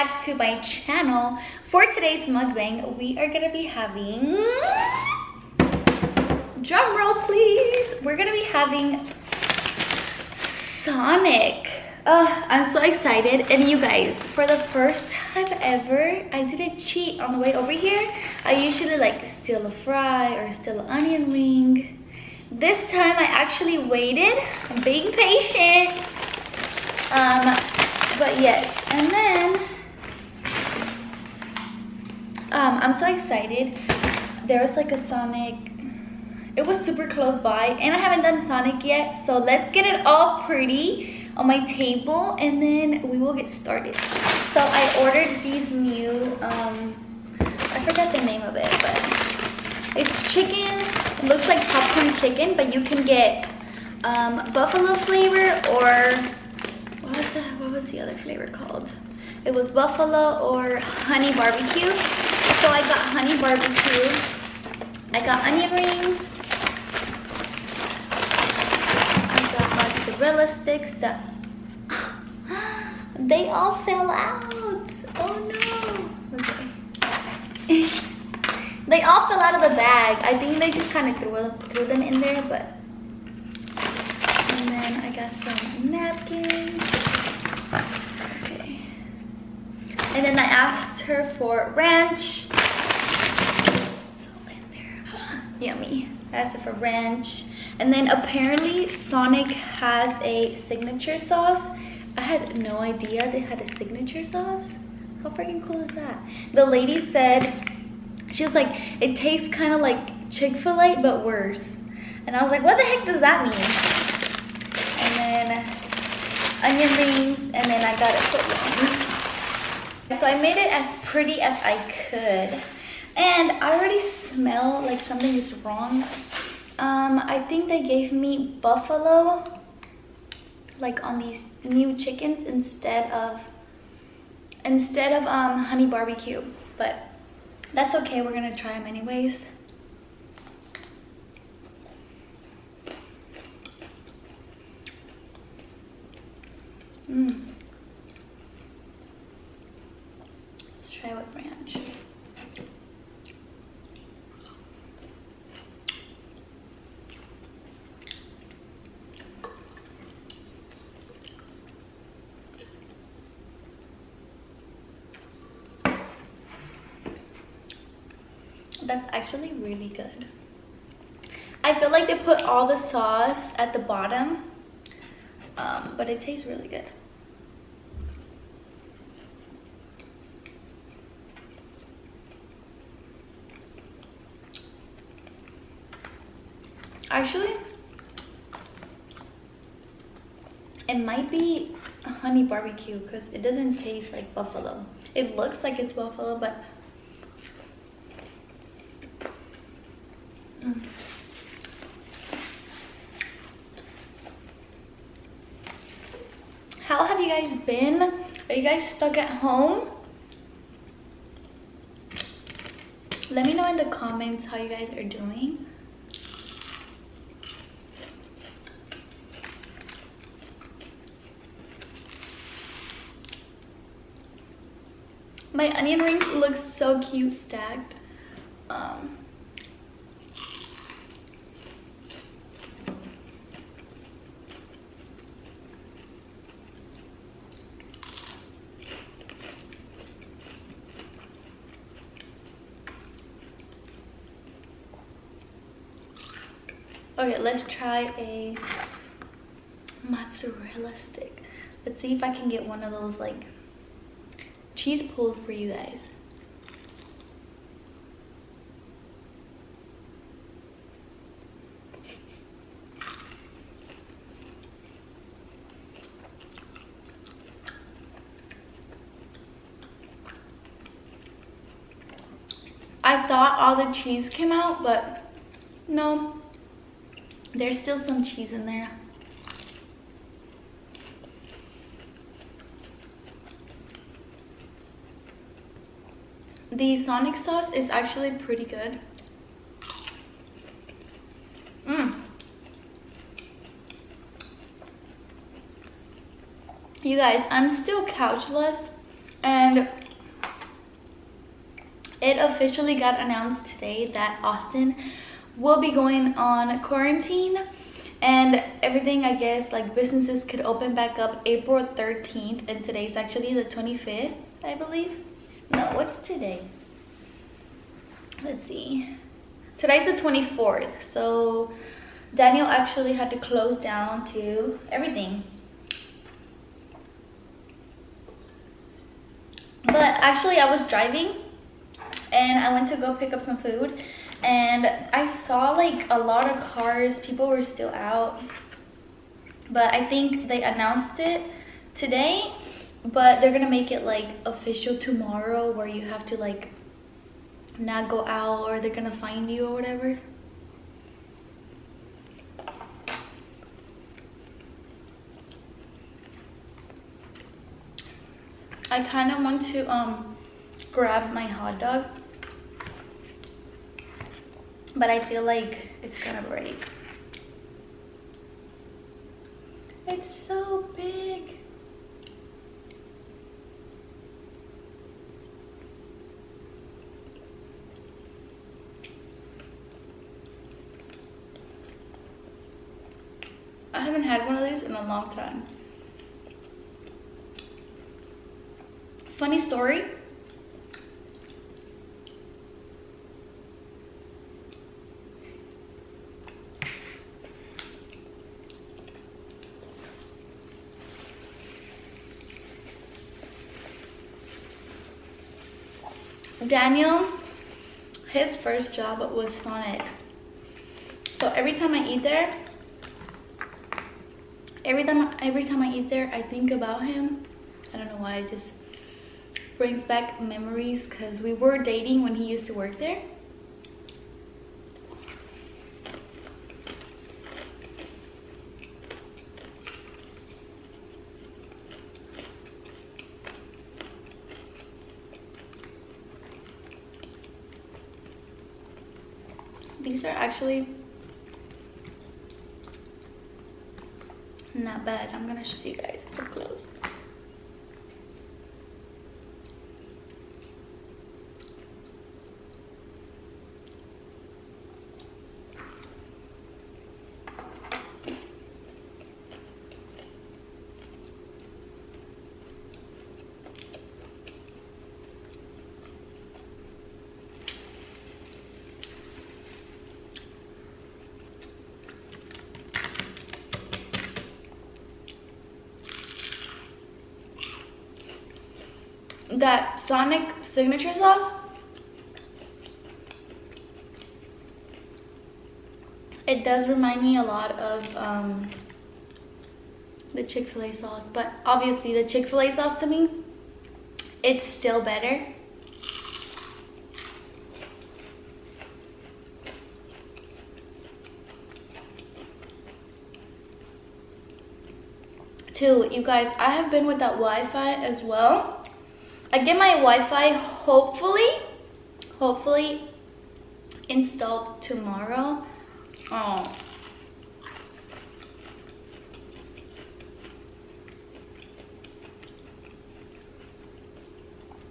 back to my channel. For today's mukbang, we are gonna be having, drum roll please, we're gonna be having Sonic. I'm so excited. And you guys, for the first time ever, I didn't cheat on the way over here. I usually like steal a fry or steal an onion ring. This time I actually waited. I'm being patient. But yes, and then I'm so excited. There was like a Sonic. It was super close by, and I haven't done Sonic yet, so let's get it all pretty on my table and then we will get started. So I ordered these new I forgot the name of it, but it's chicken. It looks like popcorn chicken, but you can get buffalo flavor, or what was the other flavor called? It was buffalo or honey barbecue. So I got honey barbecue. I got onion rings. I got mozzarella sticks that they all fell out. Oh no. Okay. They all fell out of the bag. I think they just kind of threw them in there, but. And then I got some napkins. Okay. And then I asked her for ranch. It's all in there. Yummy. I asked her for ranch. And then apparently Sonic has a signature sauce. I had no idea they had a signature sauce. How freaking cool is that? The lady said, she was like, it tastes kind of like Chick-fil-A, but worse. And I was like, what the heck does that mean? And then onion rings, and then I got it footlong. So I made it as pretty as I could. And I already smell like something is wrong. I think they gave me buffalo, like on these new chickens instead of honey barbecue, but that's okay. We're gonna try them anyways. Let's try with ranch. That's actually really good. I feel like they put all the sauce at the bottom, but it tastes really good. Actually, it might be a honey barbecue because it doesn't taste like buffalo. It looks like it's buffalo, but how have you guys been? Are you guys stuck at home? Let me know in the comments how you guys are doing. My onion rings look so cute stacked. Okay, let's try a mozzarella stick. Let's see if I can get one of those like cheese pulls for you guys. I thought all the cheese came out, but no. There's still some cheese in there. The Sonic sauce is actually pretty good. You guys, I'm still couchless. And it officially got announced today that Austin will be going on quarantine, and everything, I guess, like businesses could open back up April 13th, and today's actually the 25th, I believe. No, what's today? Let's see. Today's the 24th, so Daniel actually had to close down to everything. But actually, I was driving and I went to go pick up some food, and I saw like a lot of cars. People were still out, but I think they announced it today, but they're gonna make it like official tomorrow, where you have to like not go out or they're gonna find you or whatever. I kind of want to grab my hot dog, but I feel like it's gonna break. It's so big. I haven't had one of these in a long time. Funny story. Daniel, his first job was Sonic. So every time I eat there, every time I eat there, I think about him. I don't know why, it just brings back memories, because we were dating when he used to work there. These are actually not bad. I'm gonna show you guys up close. That Sonic signature sauce, it does remind me a lot of the Chick-fil-A sauce, but obviously the Chick-fil-A sauce, to me, it's still better. Too, you guys, I have been with that Wi-Fi as well. I get my Wi-Fi hopefully installed tomorrow. Oh.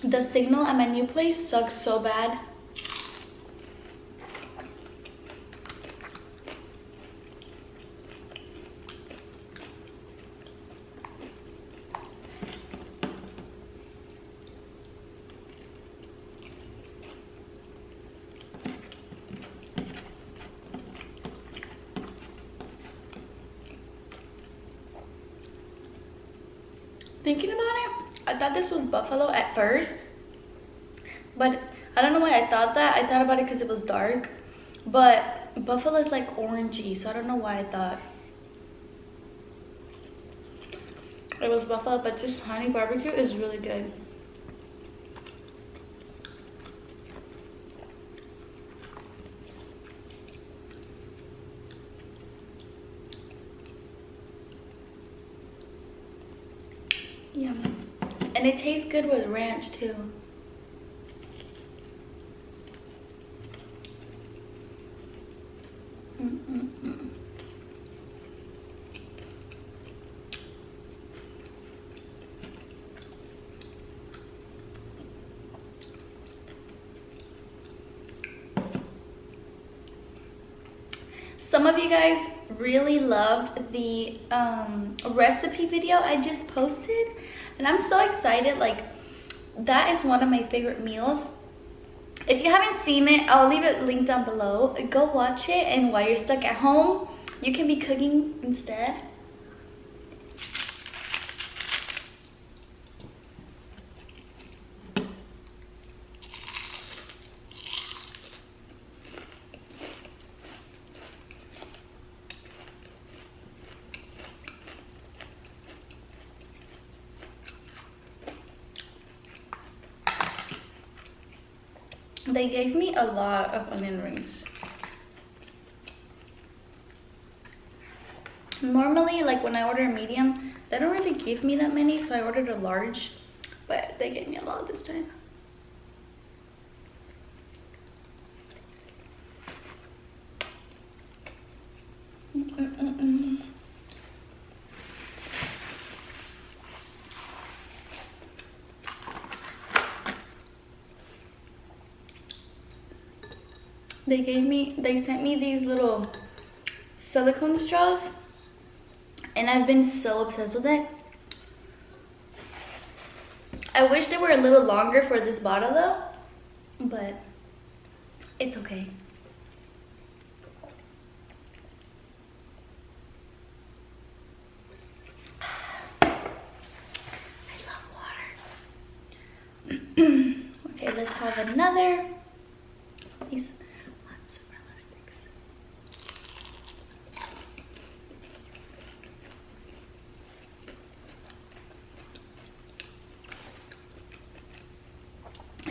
The signal at my new place sucks so bad. Thinking about it, I thought this was buffalo at first, but I don't know why I thought that. I thought about it because it was dark, but buffalo is like orangey, so I don't know why I thought it was buffalo. But this honey barbecue is really good. Yummy. And it tastes good with ranch too. some of you guys really loved the recipe video I just posted, and I'm so excited. Like, that is one of my favorite meals. If you haven't seen it, I'll leave it linked down below. Go watch it, and while you're stuck at home, you can be cooking instead. They gave me a lot of onion rings. Normally, like when I order a medium, they don't really give me that many, so I ordered a large, but they gave me a lot this time. They sent me these little silicone straws, and I've been so obsessed with it. I wish they were a little longer for this bottle though, but it's okay. I love water. Okay, let's have another. These mozzarella sticks.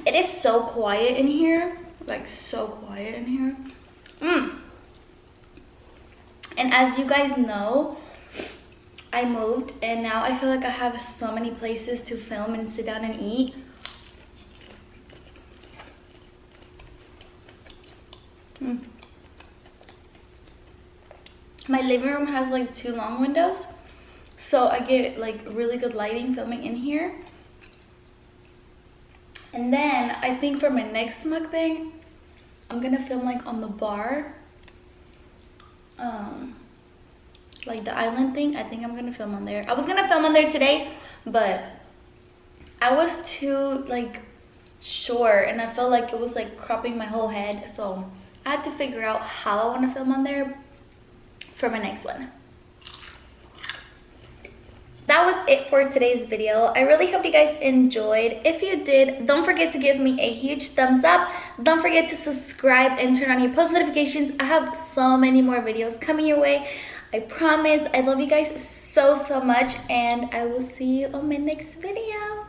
It is so quiet in here, like so quiet in here. And as you guys know, I moved, and now I feel like I have so many places to film and sit down and eat. My living room has like 2 long windows, so I get like really good lighting filming in here. And then I think for my next mukbang, I'm gonna film like on the bar, like the island thing. I think I'm gonna film on there. I was gonna film on there today, but I was too like short, and I felt like it was like cropping my whole head, so I had to figure out how I want to film on there for my next one. That was it for today's video. I really hope you guys enjoyed. If you did, don't forget to give me a huge thumbs up. Don't forget to subscribe and turn on your post notifications. I have so many more videos coming your way. I promise. I love you guys so much, and I will see you on my next video.